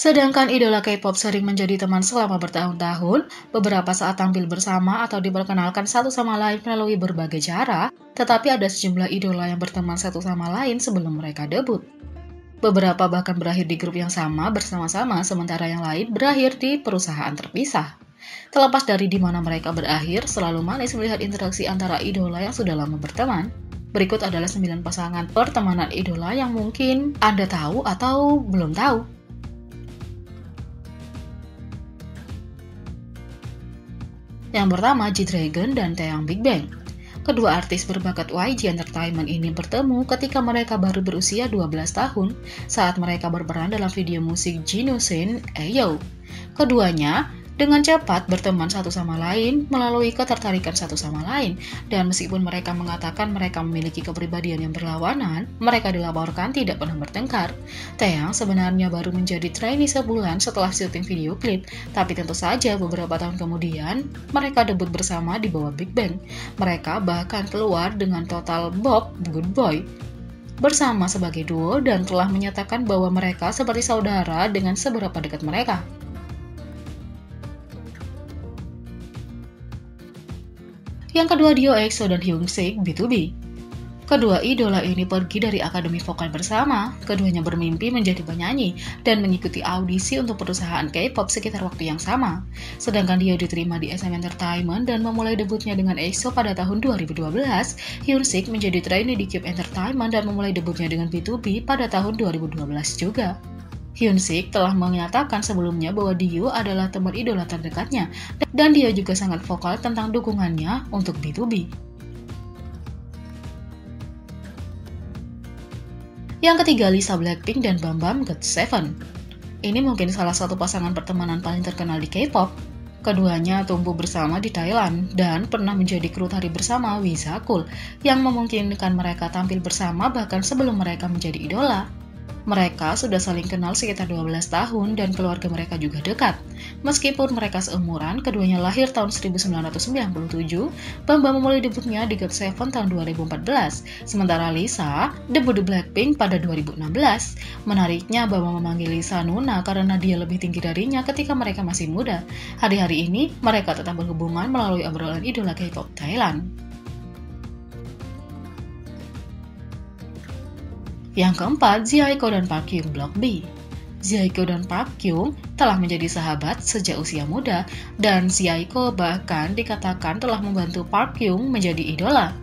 Sedangkan idola K-pop sering menjadi teman selama bertahun-tahun, beberapa saat tampil bersama atau diperkenalkan satu sama lain melalui berbagai cara, tetapi ada sejumlah idola yang berteman satu sama lain sebelum mereka debut. Beberapa bahkan berakhir di grup yang sama bersama-sama, sementara yang lain berakhir di perusahaan terpisah. Terlepas dari di mana mereka berakhir, selalu manis melihat interaksi antara idola yang sudah lama berteman. Berikut adalah 9 pasangan pertemanan idola yang mungkin Anda tahu atau belum tahu. Yang pertama, G-Dragon dan Taeyang Big Bang. Kedua artis berbakat YG Entertainment ini bertemu ketika mereka baru berusia 12 tahun saat mereka berperan dalam video musik Jinosen Ayo. Keduanya dengan cepat berteman satu sama lain melalui ketertarikan satu sama lain, dan meskipun mereka mengatakan mereka memiliki kepribadian yang berlawanan, mereka dilaporkan tidak pernah bertengkar. Taeyang sebenarnya baru menjadi trainee sebulan setelah syuting video klip, tapi tentu saja beberapa tahun kemudian mereka debut bersama di bawah Big Bang. Mereka bahkan keluar dengan total Bob Good Boy bersama sebagai duo dan telah menyatakan bahwa mereka seperti saudara dengan seberapa dekat mereka. Yang kedua, duo EXO dan Hyunsik B2B. Kedua idola ini pergi dari akademi vokal bersama. Keduanya bermimpi menjadi penyanyi dan mengikuti audisi untuk perusahaan K-pop sekitar waktu yang sama. Sedangkan dia diterima di SM Entertainment dan memulai debutnya dengan EXO pada tahun 2012, Hyunsik menjadi trainee di Cube Entertainment dan memulai debutnya dengan B2B pada tahun 2012 juga. Hyunsik telah menyatakan sebelumnya bahwa Dio adalah teman idola terdekatnya, dan dia juga sangat vokal tentang dukungannya untuk B2B. Yang ketiga, Lisa Blackpink dan Bam Bam GOT7. Ini mungkin salah satu pasangan pertemanan paling terkenal di K-pop. Keduanya tumbuh bersama di Thailand dan pernah menjadi kru tari bersama Wizakul, yang memungkinkan mereka tampil bersama bahkan sebelum mereka menjadi idola. Mereka sudah saling kenal sekitar 12 tahun dan keluarga mereka juga dekat. Meskipun mereka seumuran, keduanya lahir tahun 1997, Bam Bam memulai debutnya di GOT7 tahun 2014, sementara Lisa debut di Blackpink pada 2016. Menariknya, Bam Bam memanggil Lisa Nuna karena dia lebih tinggi darinya ketika mereka masih muda. Hari-hari ini, mereka tetap berhubungan melalui obrolan idola K-pop Thailand. Yang keempat, Ziaiko dan Park Hyung Block B. Ziaiko dan Park Hyung telah menjadi sahabat sejak usia muda, dan Ziaiko bahkan dikatakan telah membantu Park Hyung menjadi idola.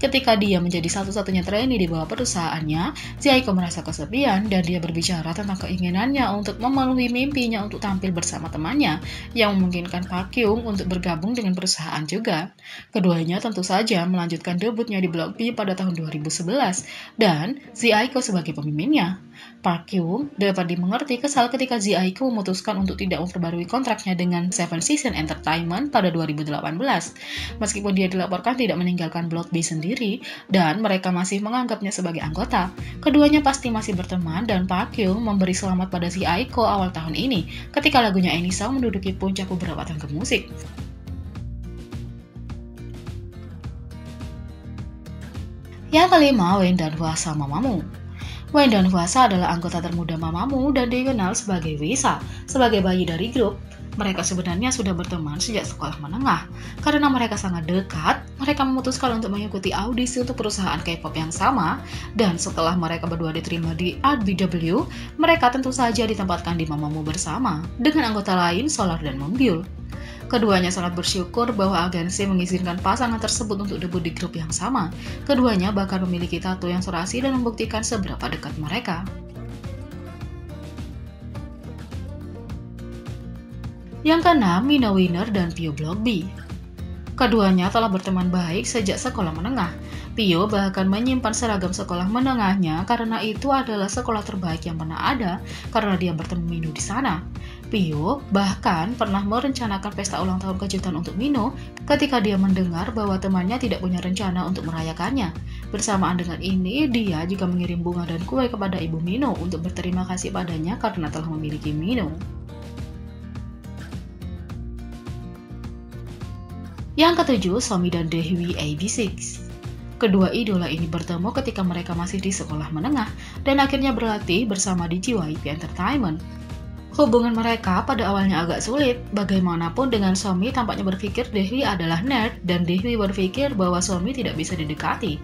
Ketika dia menjadi satu-satunya trainee di bawah perusahaannya, Ziaiko merasa kesepian dan dia berbicara tentang keinginannya untuk memenuhi mimpinya untuk tampil bersama temannya, yang memungkinkan Park Hyung untuk bergabung dengan perusahaan juga. Keduanya tentu saja melanjutkan debutnya di Block B pada tahun 2011, dan Ziaiko sebagai pemimpinnya. Park Hyung dapat dimengerti kesal ketika Ziaiko memutuskan untuk tidak memperbarui kontraknya dengan Seven Seasons Entertainment pada 2018. Meskipun dia dilaporkan tidak meninggalkan Block B sendiri dan mereka masih menganggapnya sebagai anggota, keduanya pasti masih berteman, dan Park Hyung memberi selamat pada Ziaiko awal tahun ini ketika lagunya Any Song menduduki puncak beberapa tangga musik. Yang kelima, Wayne dan Hwasa Mamamoo. Wayne dan Hwasa adalah anggota termuda Mamamoo dan dikenal sebagai Wisa, sebagai bayi dari grup. Mereka sebenarnya sudah berteman sejak sekolah menengah. Karena mereka sangat dekat, mereka memutuskan untuk mengikuti audisi untuk perusahaan K-pop yang sama, dan setelah mereka berdua diterima di RBW, mereka tentu saja ditempatkan di Mamamoo bersama, dengan anggota lain Solar dan Moonbyul. Keduanya sangat bersyukur bahwa agensi mengizinkan pasangan tersebut untuk debut di grup yang sama. Keduanya bahkan memiliki tato yang serasi dan membuktikan seberapa dekat mereka. Yang keenam, Mina Winner dan Pio Block B. Keduanya telah berteman baik sejak sekolah menengah. Pio bahkan menyimpan seragam sekolah menengahnya karena itu adalah sekolah terbaik yang pernah ada, karena dia bertemu Mino di sana. Pio bahkan pernah merencanakan pesta ulang tahun kejutan untuk Mino ketika dia mendengar bahwa temannya tidak punya rencana untuk merayakannya. Bersamaan dengan ini, dia juga mengirim bunga dan kue kepada ibu Mino untuk berterima kasih padanya karena telah memiliki Mino. Yang ketujuh, Somi dan Daehwi AB6. Kedua idola ini bertemu ketika mereka masih di sekolah menengah dan akhirnya berlatih bersama di JYP Entertainment. Hubungan mereka pada awalnya agak sulit. Bagaimanapun dengan Somi tampaknya berpikir Dewi adalah nerd dan Dewi berpikir bahwa Somi tidak bisa didekati.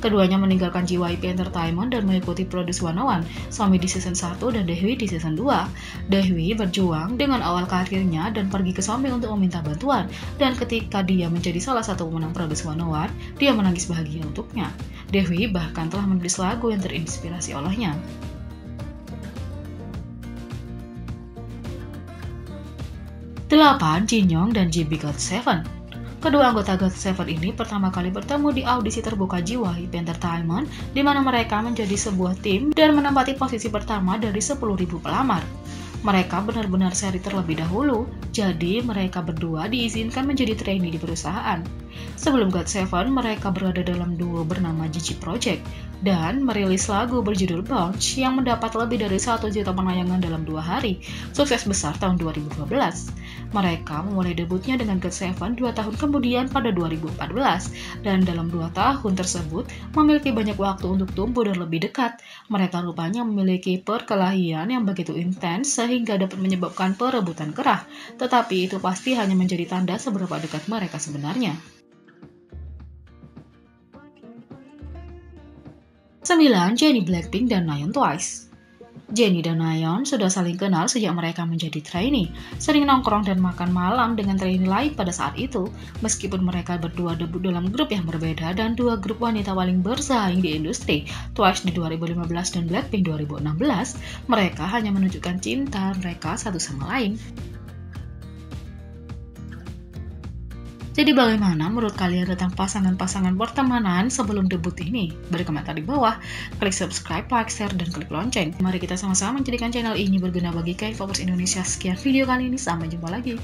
Keduanya meninggalkan JYP Entertainment dan mengikuti Produce 101, Somi di season 1 dan Dewi di season 2. Dewi berjuang dengan awal karirnya dan pergi ke Somi untuk meminta bantuan, dan ketika dia menjadi salah satu pemenang Produce 101, dia menangis bahagia untuknya. Dewi bahkan telah menulis lagu yang terinspirasi olehnya. 8. Jin Young dan JB GOT7. Kedua anggota GOT7 ini pertama kali bertemu di audisi terbuka JYP Entertainment, di mana mereka menjadi sebuah tim dan menempati posisi pertama dari 10.000 pelamar. Mereka benar-benar seri terlebih dahulu, jadi mereka berdua diizinkan menjadi trainee di perusahaan. Sebelum GOT7, mereka berada dalam duo bernama GG Project dan merilis lagu berjudul Bounce yang mendapat lebih dari 1 juta penayangan dalam 2 hari, sukses besar tahun 2012. Mereka memulai debutnya dengan GOT7 2 tahun kemudian pada 2014, dan dalam 2 tahun tersebut memiliki banyak waktu untuk tumbuh dan lebih dekat. Mereka rupanya memiliki perkelahian yang begitu intens sehingga dapat menyebabkan perebutan kerah, tetapi itu pasti hanya menjadi tanda seberapa dekat mereka sebenarnya. 9. Jennie Blackpink dan Nayeon Twice. Jennie dan Nayeon sudah saling kenal sejak mereka menjadi trainee, sering nongkrong dan makan malam dengan trainee lain pada saat itu. Meskipun mereka berdua debut dalam grup yang berbeda dan dua grup wanita paling bersaing di industri, Twice di 2015 dan Blackpink 2016, mereka hanya menunjukkan cinta mereka satu sama lain. Jadi bagaimana menurut kalian tentang pasangan-pasangan pertemanan sebelum debut ini? Beri komentar di bawah, klik subscribe, like, share, dan klik lonceng. Mari kita sama-sama menjadikan channel ini berguna bagi K-popers Indonesia. Sekian video kali ini, sampai jumpa lagi.